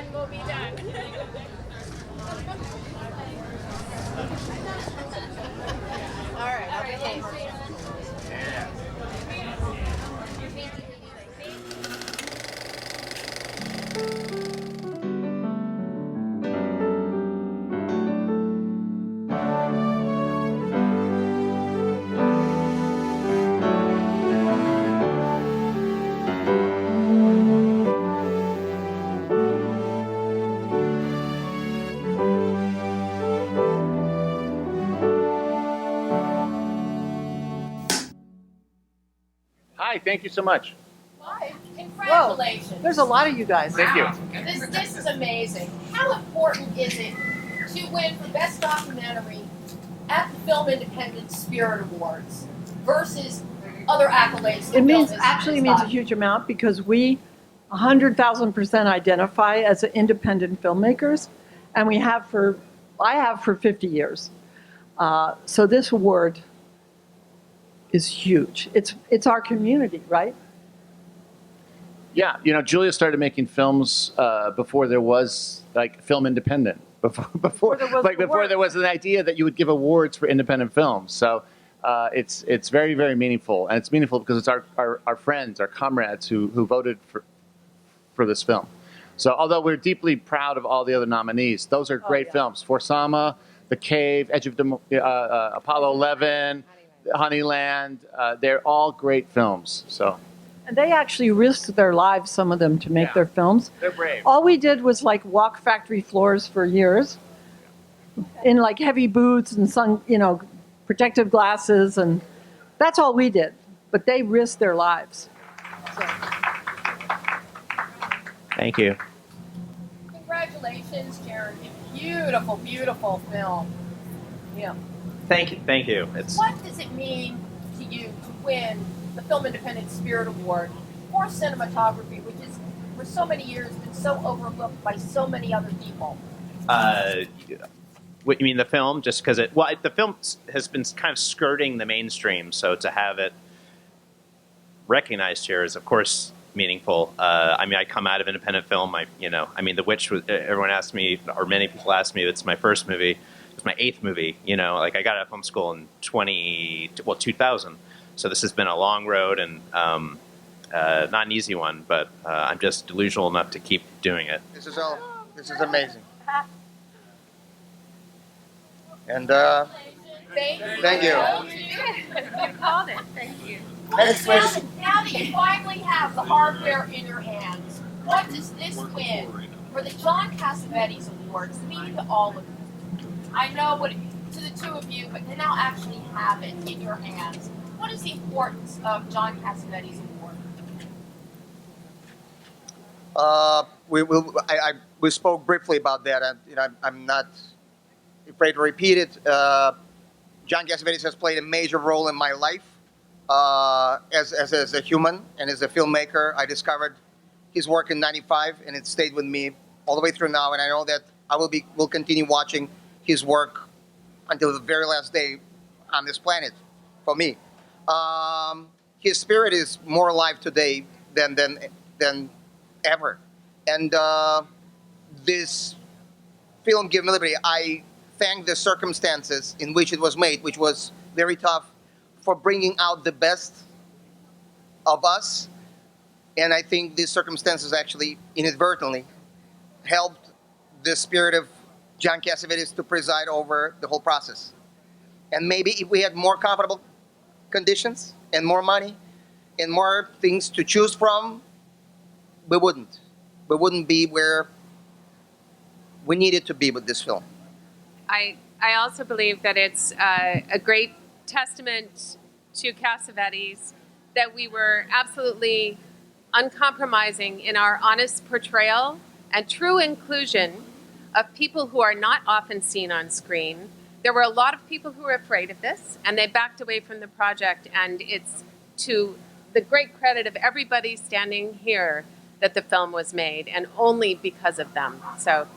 and we'll be done. All right. Okay. Hi, thank you so much. Hi. Congratulations. Whoa, there's a lot of you guys. Thank you. This is amazing. How important is it to win for Best Documentary at the Film Independent Spirit Awards versus other accolades? It means a huge amount because we 100,000% identify as independent filmmakers, and I have for 50 years. So this award is huge. It's our community, right? Yeah, Julia started making films before there was film independent. Before there was an idea that you would give awards for independent films. So it's very, very meaningful, and it's meaningful because it's our friends, our comrades who voted for this film. So although we're deeply proud of all the other nominees, those are great films. For Sama, The Cave, Edge of Apollo 11, Honeyland, they're all great films. So. And they actually risked their lives, some of them, to make their films. They're brave. All we did was walk factory floors for years in heavy boots and protective glasses, and that's all we did. But they risked their lives. So. Thank you. Congratulations, Jared. Beautiful, beautiful film. Yeah. Thank you. What does it mean to you to win the Film Independent Spirit Award for cinematography, which is for so many years been so overlooked by so many other people? What you mean, the film? Just because the film has been kind of skirting the mainstream, so to have it recognized here is, of course, meaningful. I come out of independent film. The Witch was. Everyone asked me, or many people asked me, it's my first movie. It's my 8th movie. I got out of film school in 2000. So this has been a long road and not an easy one, but I'm just delusional enough to keep doing it. This is amazing. And thank you. You called it. Thank you. Next question. Now that you finally have the hardware in your hands, what does this win for the John Cassavetes Awards mean to all of you? I know what to the two of you, but to now actually have it in your hands. What is the importance of John Cassavetes Award? We spoke briefly about that, and I'm not afraid to repeat it. John Cassavetes has played a major role in my life as a human and as a filmmaker. I discovered his work in '95, and it stayed with me all the way through now. And I know that I will continue watching his work until the very last day on this planet for me. His spirit is more alive today than ever. And this film, Give Me Liberty, I thank the circumstances in which it was made, which was very tough, for bringing out the best of us. And I think these circumstances actually inadvertently helped the spirit of John Cassavetes to preside over the whole process. And maybe if we had more comfortable conditions and more money and more things to choose from, we wouldn't be where we needed to be with this film. I also believe that it's a great testament to Cassavetes that we were absolutely uncompromising in our honest portrayal and true inclusion of people who are not often seen on screen. There were a lot of people who were afraid of this, and they backed away from the project, and it's to the great credit of everybody standing here that the film was made, and only because of them. So,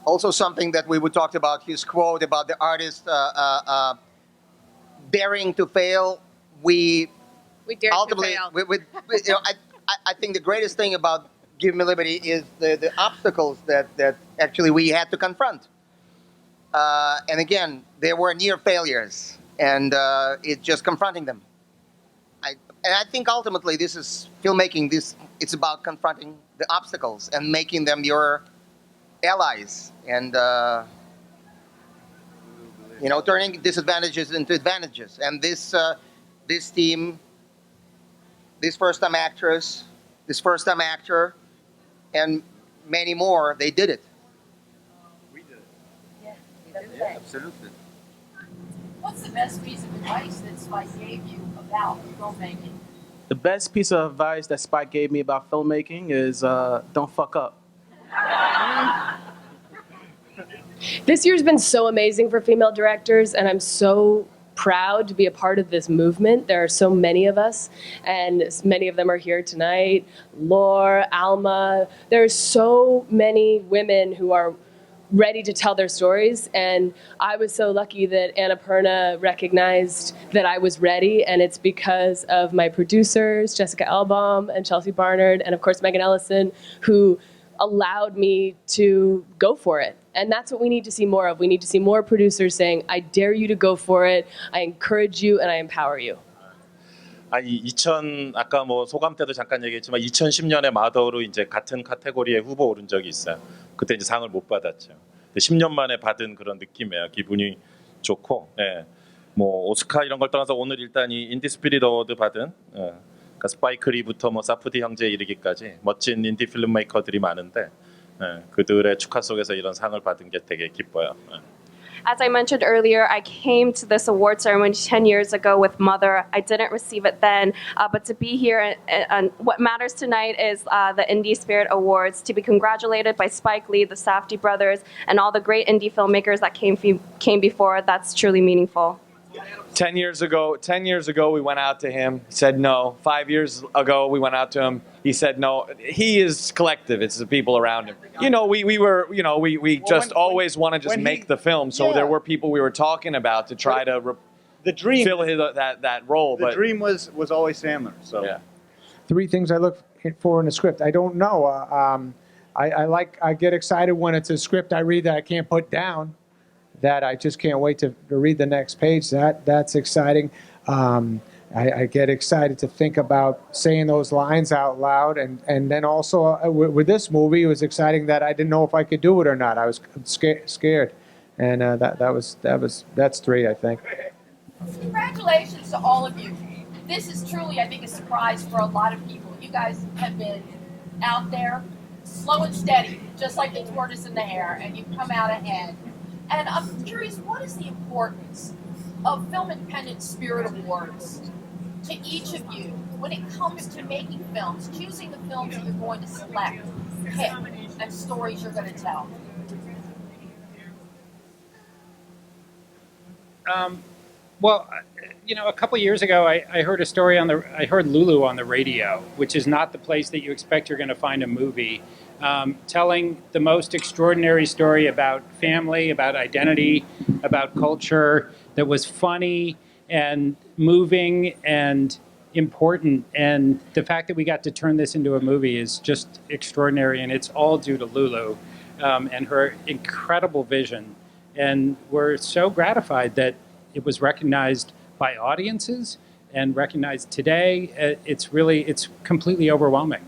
also something that we talked about, his quote about the artist daring to fail. We dared ultimately, to fail. I think the greatest thing about Give Me Liberty is the obstacles that actually we had to confront. And again, they were near failures, and it's just confronting them. I think ultimately this is filmmaking. It's about confronting the obstacles and making them your allies, and turning disadvantages into advantages. And this team, this first-time actress, this first-time actor, and many more, they did it. We did it. Yeah, absolutely. What's the best piece of advice that Spike gave you about filmmaking? The best piece of advice that Spike gave me about filmmaking is don't fuck up. This year's been so amazing for female directors, and I'm so proud to be a part of this movement. There are so many of us, and many of them are here tonight. Laura, Alma, there are so many women who are ready to tell their stories, and I was so lucky that Annapurna recognized that I was ready, and it's because of my producers, Jessica Elbaum and Chelsea Barnard, and of course Megan Ellison, who allowed me to go for it. And that's what we need to see more of. We need to see more producers saying, I dare you to go for it, I encourage you, and I empower you. 아니 아까 뭐 소감 때도 잠깐 얘기했지만 2010년에 마더로 이제 같은 카테고리에 후보 오른 적이 있어요. 그때 이제 상을 못 받았죠. 10년 만에 받은 그런 느낌이에요. 기분이 좋고, 예. 뭐 오스카 이런 걸 떠나서 오늘 일단 이 인디 스피릿 어워드 받은, 그러니까 스파이크 리부터 뭐 사프디 형제에 이르기까지 멋진 인디 필름 메이커들이 많은데, 그들의 축하 속에서 이런 상을 받은 게 되게 기뻐요. As I mentioned earlier, I came to this award ceremony 10 years ago with Mother. I didn't receive it then, but to be here, and what matters tonight is the Indie Spirit Awards, to be congratulated by Spike Lee, the Safdie brothers, and all the great indie filmmakers that came before. That's truly meaningful. 10 years ago, we went out to him. He said no. 5 years ago, we went out to him. He said no. He is collective. It's the people around him. We just always want to just make the film. So there were people we were talking about to try to fill that role. The dream was always Sandler. So yeah. 3 things I look for in a script. I don't know. I get excited when it's a script I read that I can't put down, that I just can't wait to read the next page. That's exciting. I get excited to think about saying those lines out loud, and then also with this movie, it was exciting that I didn't know if I could do it or not. I was scared, and that's 3, I think. Congratulations to all of you. This is truly, I think, a surprise for a lot of people. You guys have been out there, slow and steady, just like the tortoise in the hare, and you've come out ahead. And I'm curious, what is the importance of Film Independent Spirit Awards to each of you when it comes to making films, choosing the films that you're going to select, pick, and stories you're going to tell? Well, a couple years ago, I heard a story I heard Lulu on the radio, which is not the place that you expect you're going to find a movie, telling the most extraordinary story about family, about identity, about culture, that was funny and moving and important. And the fact that we got to turn this into a movie is just extraordinary, and it's all due to Lulu and her incredible vision. And we're so gratified that it was recognized by audiences and recognized today. It's completely overwhelming.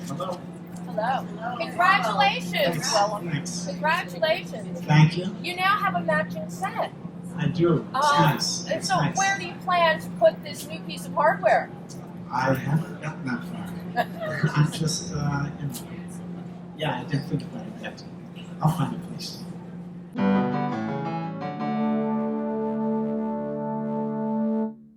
Hello. Congratulations. Thanks. Congratulations. Thank you. You now have a matching set. I do. It's nice. And It's so nice. where do you plan to put this new piece of hardware? I haven't gotten that far. I'm just, I didn't think about it yet. I'll find a place.